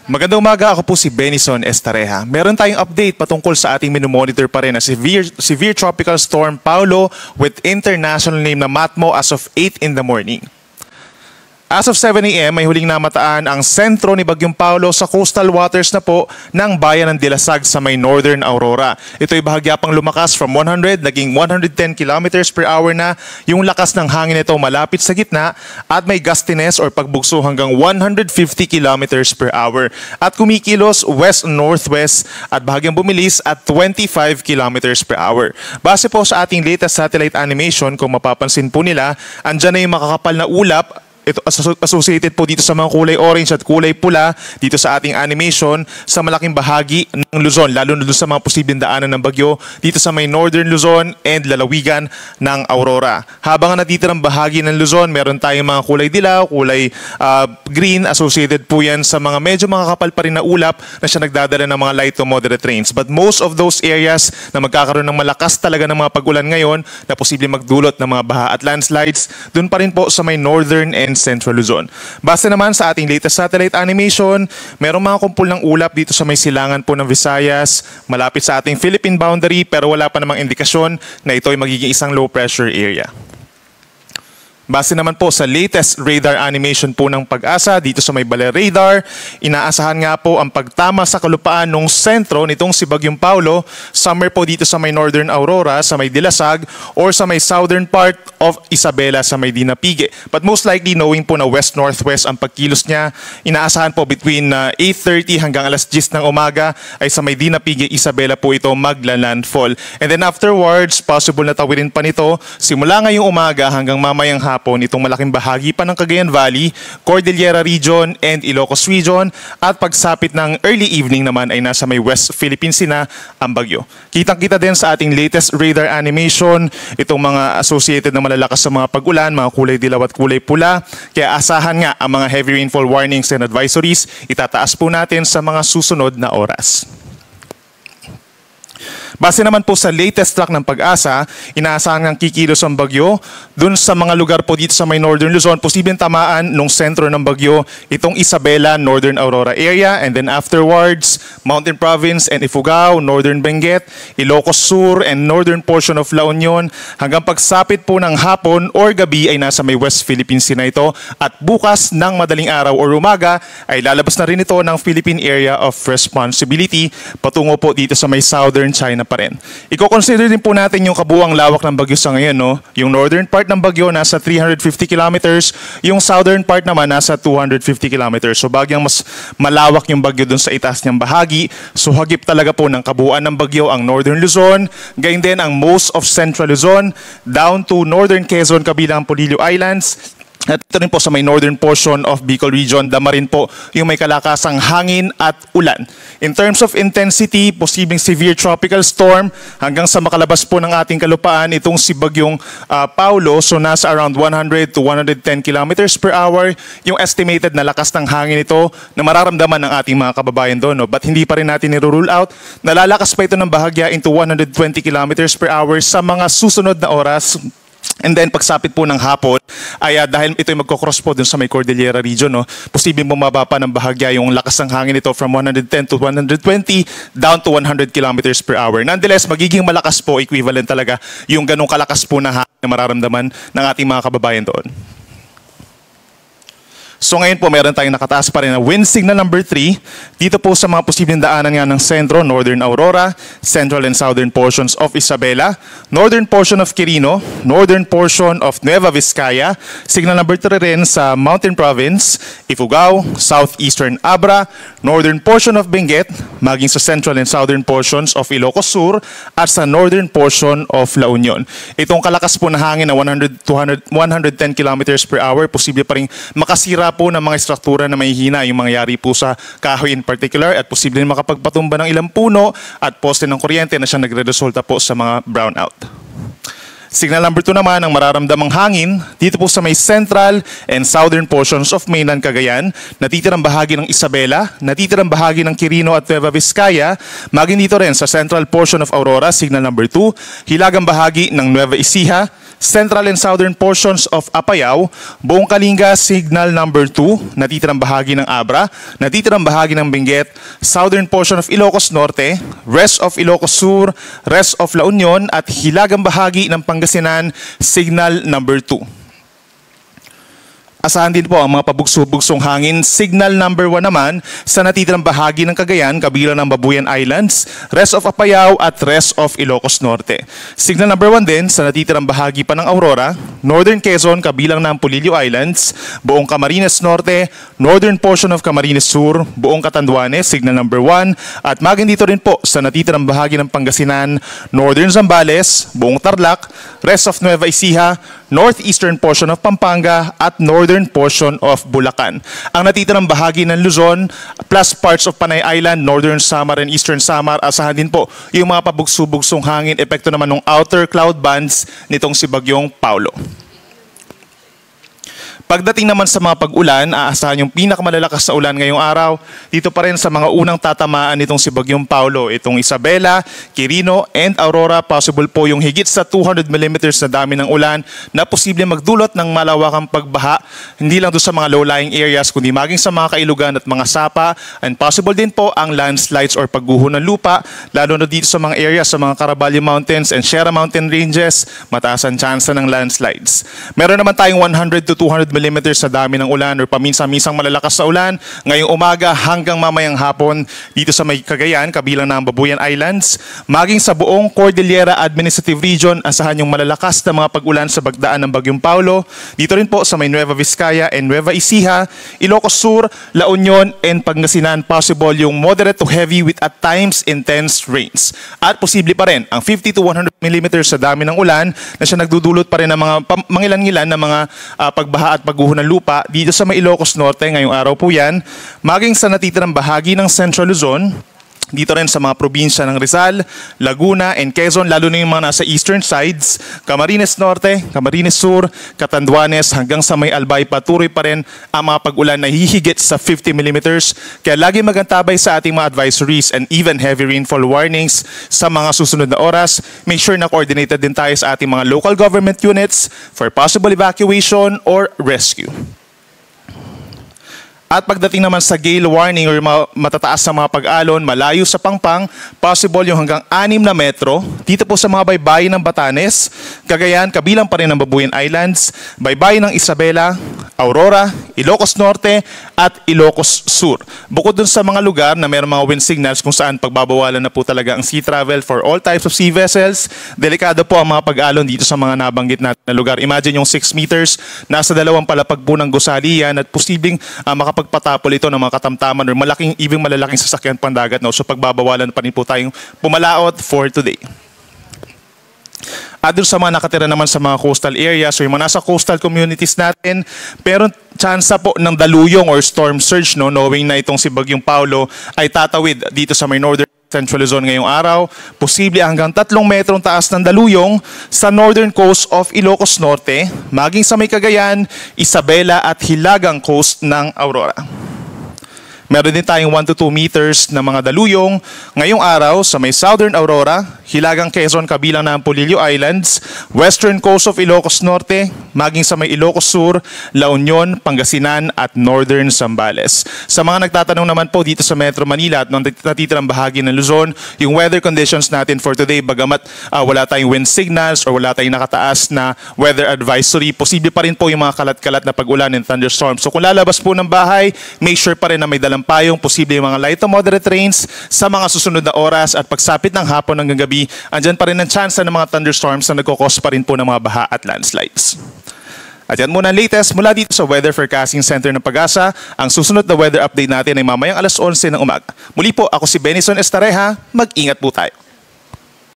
Magandang umaga, ako po si Benison Estareja. Meron tayong update patungkol sa ating minomonitor pa rin na severe tropical storm Paulo with international name na Matmo as of 8 in the morning. As of 7 a.m. may huling namataan ang sentro ni Bagyong Paulo sa coastal waters na po ng bayan ng Dilasag sa may Northern Aurora. Ito ay bahagya pang lumakas from 100 naging 110 kilometers per hour na yung lakas ng hangin nito malapit sa gitna at may gustiness or pagbugso hanggang 150 kilometers per hour at kumikilos west-northwest at bahagyang bumilis at 25 kilometers per hour. Base po sa ating latest satellite animation, kung mapapansin po nila, andyan na yung makakapal na ulap. Ito associated po dito sa mga kulay orange at kulay pula dito sa ating animation sa malaking bahagi ng Luzon, lalo na doon sa mga posibleng daanan ng bagyo dito sa may Northern Luzon and lalawigan ng Aurora. Habang natitirang bahagi ng Luzon, meron tayong mga kulay dilaw, kulay green, associated po yan sa mga medyo makakapal pa rin na ulap na siya nagdadala ng mga light to moderate rains. But most of those areas na magkakaroon ng malakas talaga ng mga pag-ulan ngayon na posibleng magdulot ng mga baha at landslides, doon pa rin po sa may Northern and Central Luzon. Base naman sa ating latest satellite animation, merong mga kumpul ng ulap dito sa may silangan po ng Visayas, malapit sa ating Philippine boundary, pero wala pa namang indikasyon na ito ay magiging isang low pressure area. Base naman po sa latest radar animation po ng Pag-asa dito sa may Baler Radar, inaasahan nga po ang pagtama sa kalupaan ng sentro nitong si Bagyong Paulo, somewhere po dito sa may Northern Aurora, sa may Dilasag, or sa may southern part of Isabela sa may Dinapigue. But most likely, knowing po na west-northwest ang pagkilos niya, inaasahan po between 8:30 hanggang alas 10 ng umaga ay sa may Dinapigue, Isabela po ito magla-landfall. And then afterwards, possible na tawirin pa nito simula ngayong umaga hanggang mamayang hapon itong malaking bahagi pa ng Cagayan Valley, Cordillera Region, and Ilocos Region, at pagsapit ng early evening naman ay nasa may West Philippines na ang bagyo. Kitang-kita din sa ating latest radar animation itong mga associated na malalakas sa mga pag-ulan, mga kulay dilaw at kulay pula, kaya asahan nga ang mga heavy rainfall warnings and advisories, itataas po natin sa mga susunod na oras. Base naman po sa latest track ng Pag-asa, inaasahan ng kikilos ang bagyo dun sa mga lugar po dito sa may Northern Luzon, posibleng tamaan nung sentro ng bagyo itong Isabela, Northern Aurora area, and then afterwards, Mountain Province and Ifugao, Northern Benguet, Ilocos Sur, and northern portion of La Union, hanggang pagsapit po ng hapon or gabi ay nasa may West Philippines na ito, at bukas ng madaling araw or umaga ay lalabas na rin ito ng Philippine Area of Responsibility patungo po dito sa may Southern China pa rin. I-consider din po natin yung kabuang lawak ng bagyo sa ngayon, no? Yung northern part ng bagyo nasa 350 kilometers, yung southern part naman nasa 250 kilometers. So bagyang mas malawak yung bagyo dun sa itaas niyang bahagi. So hagip talaga po ng kabuuan ng bagyo ang Northern Luzon, gayon din ang most of Central Luzon, down to Northern Quezon kabilang Polillo Islands. At ito rin po sa may northern portion of Bicol Region, dama rin po yung may kalakasang hangin at ulan. In terms of intensity, posibleng severe tropical storm hanggang sa makalabas po ng ating kalupaan itong si Bagyong Paulo. So nasa around 100 to 110 kilometers per hour yung estimated na lakas ng hangin ito na mararamdaman ng ating mga kababayan doon. No? But hindi pa rin natin nirule out. Nalalakas pa ito ng bahagya into 120 kilometers per hour sa mga susunod na oras. And then pagsapit po ng hapon ay dahil ito ay magkocross po dun sa may Cordillera Region, no, posibleng bumaba pa ng bahagya yung lakas ng hangin nito from 110 to 120 down to 100 kilometers per hour. Nonetheless, magiging malakas po, equivalent talaga yung ganong kalakas po na hangin na mararamdaman ng ating mga kababayan doon. So ngayon po meron tayong nakataas pa rin na wind signal number 3 dito po sa mga posibleng daanan nga ng sentro, Northern Aurora, central and southern portions of Isabela, northern portion of Quirino, northern portion of Nueva Vizcaya, signal number 3 rin sa Mountain Province, Ifugao, southeastern Abra, northern portion of Benguet, maging sa central and southern portions of Ilocos Sur, at sa northern portion of La Union. Itong kalakas po na hangin na 100 to 110 kilometers per hour, posible pa rin makasira po ng mga struktura na may hina yung mangyayari po sa kahoy in particular, at posibleng makapagpatumba ng ilang puno at poste ng kuryente na siya nagre-resulta po sa mga brownout. Signal number 2 naman ang mararamdamang hangin dito po sa may central and southern portions of mainland Cagayan, natitirang bahagi ng Isabela, natitirang bahagi ng Quirino at Nueva Vizcaya, maging dito rin sa central portion of Aurora, signal number 2, hilagang bahagi ng Nueva Ecija, central and southern portions of Apayao, buong Kalinga, signal number 2, natitirang bahagi ng Abra, natitirang bahagi ng Benguet, southern portion of Ilocos Norte, rest of Ilocos Sur, rest of La Union, at hilagang bahagi ng Pangasinan, signal number 2. Asahan din po ang mga pabugso-bugsong hangin. Signal number 1 naman sa natitirang bahagi ng Cagayan, kabilang ng Babuyan Islands, rest of Apayao at rest of Ilocos Norte. Signal number 1 din sa natitirang bahagi pa ng Aurora, Northern Quezon, kabilang ng Polillo Islands, buong Camarines Norte, northern portion of Camarines Sur, buong Catanduanes, signal number 1, at maging dito rin po sa natitirang bahagi ng Pangasinan, northern Zambales, buong Tarlac, rest of Nueva Ecija, northeastern portion of Pampanga, at northern portion of Bulacan. Ang natitirang bahagi ng Luzon plus parts of Panay Island, northern Samar and eastern Samar, asahan din po yung mga pabugso-bugsong hangin, epekto naman ng outer cloud bands nitong si Bagyong Paulo. Pagdating naman sa mga pag-ulan, aasahan yung pinakamalalakas na ulan ngayong araw. Dito pa rin sa mga unang tatamaan nitong si Bagyong Paulo. Itong Isabela, Quirino, and Aurora, possible po yung higit sa 200 mm na dami ng ulan na posible magdulot ng malawakang pagbaha. Hindi lang doon sa mga low-lying areas, kundi maging sa mga kailugan at mga sapa. And possible din po ang landslides or pagguho ng lupa, lalo na dito sa mga areas sa mga Caraballo Mountains and Sierra Mountain Ranges, mataas ang tsansa ng landslides. Meron naman tayong 100 to 200 mm sa dami ng ulan or paminsan-minsang malalakas na ulan ngayong umaga hanggang mamayang hapon dito sa may Cagayan, kabilang ng Babuyan Islands, maging sa buong Cordillera Administrative Region, asahan yung malalakas na mga pag-ulan sa bagdaan ng Bagyong Paulo. Dito rin po sa may Nueva Vizcaya and Nueva Ecija, Ilocos Sur, La Union, and Pangasinan, possible yung moderate to heavy with at times intense rains. At posible pa rin ang 50 to 100 mm sa dami ng ulan na siya nagdudulot pa rin ng mga mangilan-ngilan na mga pagbaha at pagguho ng lupa dito sa may Ilocos Norte ngayong araw po yan, maging sa natitirang bahagi ng Central Luzon, dito rin sa mga probinsya ng Rizal, Laguna, and Quezon, lalo na yung mga nasa eastern sides, Camarines Norte, Camarines Sur, Catanduanes, hanggang sa may Albay, patuloy pa rin ang mga pag-ulan na hihigit sa 50 mm. Kaya lagi magantabay sa ating mga advisories and even heavy rainfall warnings sa mga susunod na oras. Make sure na coordinated din tayo sa ating mga local government units for possible evacuation or rescue. At pagdating naman sa gale warning or matataas na mga pag-alon, malayo sa Pangpang, possible yung hanggang 6 na metro. Dito po sa mga baybayin ng Batanes, Cagayan, kabilang pa rin ng Babuyan Islands, baybayin ng Isabela, Aurora, Ilocos Norte, at Ilocos Sur. Bukod dun sa mga lugar na mayroong mga wind signals kung saan pagbabawalan na po talaga ang sea travel for all types of sea vessels, delikado po ang mga pag-alon dito sa mga nabanggit natin na lugar. Imagine yung 6 meters, nasa 2 palapag po ng gusali yan at posibleng makapagpatapol ito ng mga katamtaman or even malalaking sasakyan pandagat. No? So pagbabawalan pa rin po tayong pumalaot for today. At doon sa mga nakatira naman sa mga coastal areas o yung mga nasa coastal communities natin, pero tsansa po ng daluyong or storm surge, no, knowing na itong si Bagyong Paulo ay tatawid dito sa may northern Central Luzon ngayong araw. Posible hanggang 3 metrong taas ng daluyong sa northern coast of Ilocos Norte, maging sa may Cagayan, Isabela at hilagang coast ng Aurora. Meron din tayong 1 to 2 meters na mga daluyong ngayong araw sa may southern Aurora, hilagang Quezon, kabilang ng Polillo Islands, western coast of Ilocos Norte, maging sa may Ilocos Sur, La Union, Pangasinan at northern Zambales. Sa mga nagtatanong naman po dito sa Metro Manila at natitirang bahagi ng Luzon, yung weather conditions natin for today, bagamat wala tayong wind signals or wala tayong nakataas na weather advisory, posible pa rin po yung mga kalat-kalat na pag-ulan and thunderstorms. So kung lalabas po ng bahay, make sure pa rin na may dalang payong, posible yung mga light to moderate rains sa mga susunod na oras, at pagsapit ng hapon hanggang gabi, andyan pa rin ang chance ng mga thunderstorms na nagkukos pa rin po ng mga baha at landslides. At yan muna ang latest mula dito sa Weather Forecasting Center ng Pag-asa. Ang susunod na weather update natin ay mamayang 11:00 ng umaga. Muli po, ako si Benison Estareja. Mag-ingat po tayo.